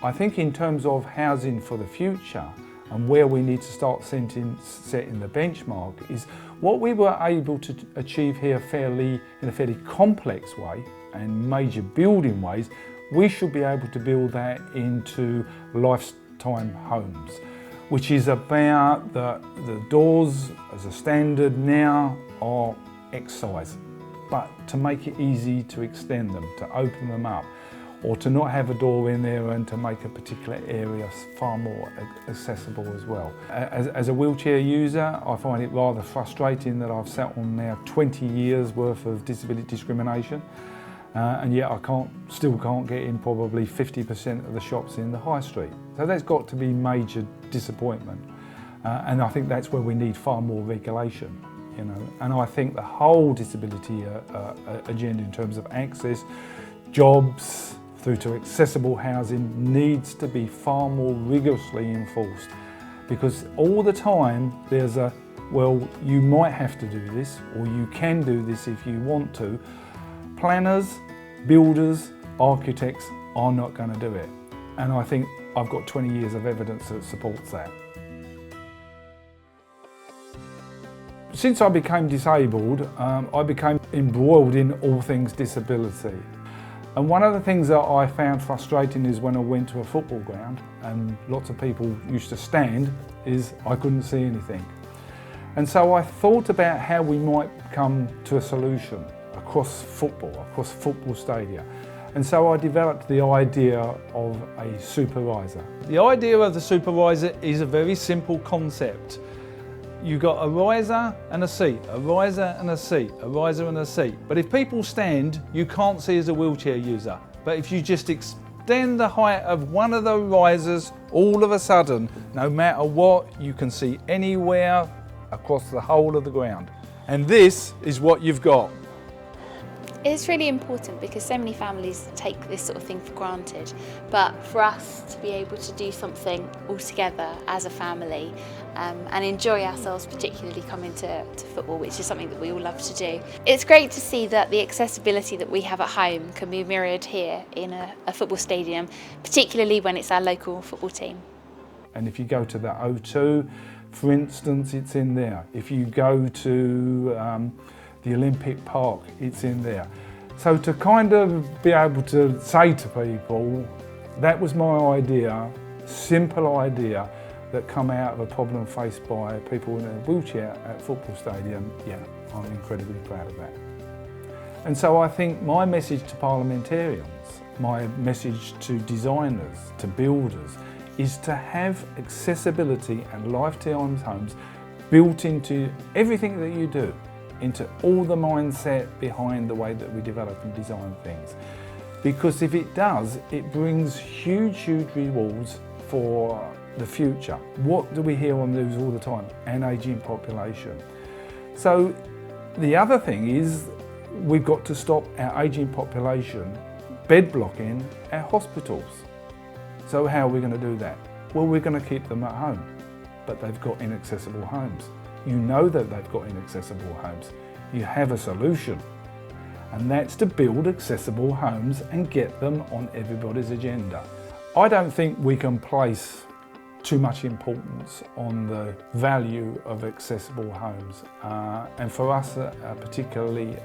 I think in terms of housing for the future and where we need to start setting the benchmark is what we were able to achieve here in a fairly complex way and major building ways, we should be able to build that into lifetime homes, which is about the doors as a standard now are X size, but to make it easy to extend them, to open them up, or to not have a door in there and to make a particular area far more accessible as well. As a wheelchair user, I find it rather frustrating that I've sat on now 20 years worth of disability discrimination, and yet I still can't get in probably 50% of the shops in the high street. So that's got to be major disappointment, and I think that's where we need far more regulation. And I think the whole disability agenda in terms of access, jobs, through to accessible housing needs to be far more rigorously enforced, because all the time there's well, you might have to do this, or you can do this if you want to. Planners, builders, architects are not going to do it. And I think I've got 20 years of evidence that supports that. Since I became disabled, I became embroiled in all things disability. And one of the things that I found frustrating is when I went to a football ground and lots of people used to stand, is I couldn't see anything. And so I thought about how we might come to a solution across football stadia. And so I developed the idea of a supervisor. The idea of the supervisor is a very simple concept. You've got a riser and a seat, a riser and a seat, a riser and a seat. But if people stand, you can't see as a wheelchair user. But if you just extend the height of one of the risers, all of a sudden, no matter what, you can see anywhere across the whole of the ground. And this is what you've got. It's really important because so many families take this sort of thing for granted, but for us to be able to do something all together as a family and enjoy ourselves, particularly coming to football, which is something that we all love to do. It's great to see that the accessibility that we have at home can be mirrored here in a football stadium, particularly when it's our local football team. And if you go to the O2, for instance, it's in there. If you go to the Olympic Park, it's in there. So to kind of be able to say to people, that was my idea, simple idea, that come out of a problem faced by people in a wheelchair at football stadium, yeah, I'm incredibly proud of that. And so I think my message to parliamentarians, my message to designers, to builders, is to have accessibility and lifetime homes built into everything that you do, into all the mindset behind the way that we develop and design things. Because if it does, it brings huge rewards for the future. What do we hear on the news all the time? An ageing population. So the other thing is we've got to stop our ageing population bed blocking our hospitals. So how are we going to do that? Well, we're going to keep them at home, but they've got inaccessible homes. You know that they've got inaccessible homes. You have a solution, and that's to build accessible homes and get them on everybody's agenda. I don't think we can place too much importance on the value of accessible homes, and for us particularly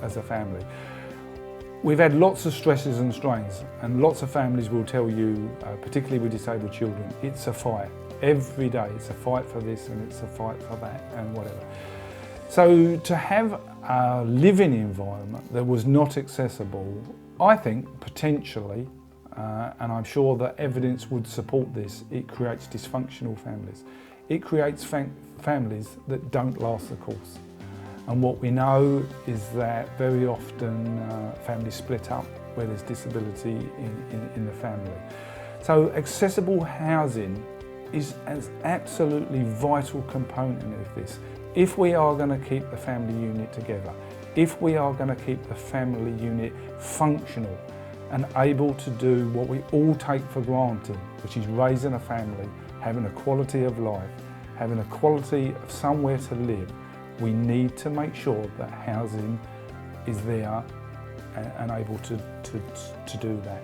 as a family. We've had lots of stresses and strains, and lots of families will tell you, particularly with disabled children, it's a fight. Every day it's a fight for this and it's a fight for that and whatever. So to have a living environment that was not accessible, I think potentially, and I'm sure that evidence would support this, it creates dysfunctional families. It creates families that don't last the course. And what we know is that very often families split up where there's disability in the family. So accessible housing is an absolutely vital component of this. If we are going to keep the family unit together, if we are going to keep the family unit functional and able to do what we all take for granted, which is raising a family, having a quality of life, having a quality of somewhere to live, we need to make sure that housing is there and able to do that.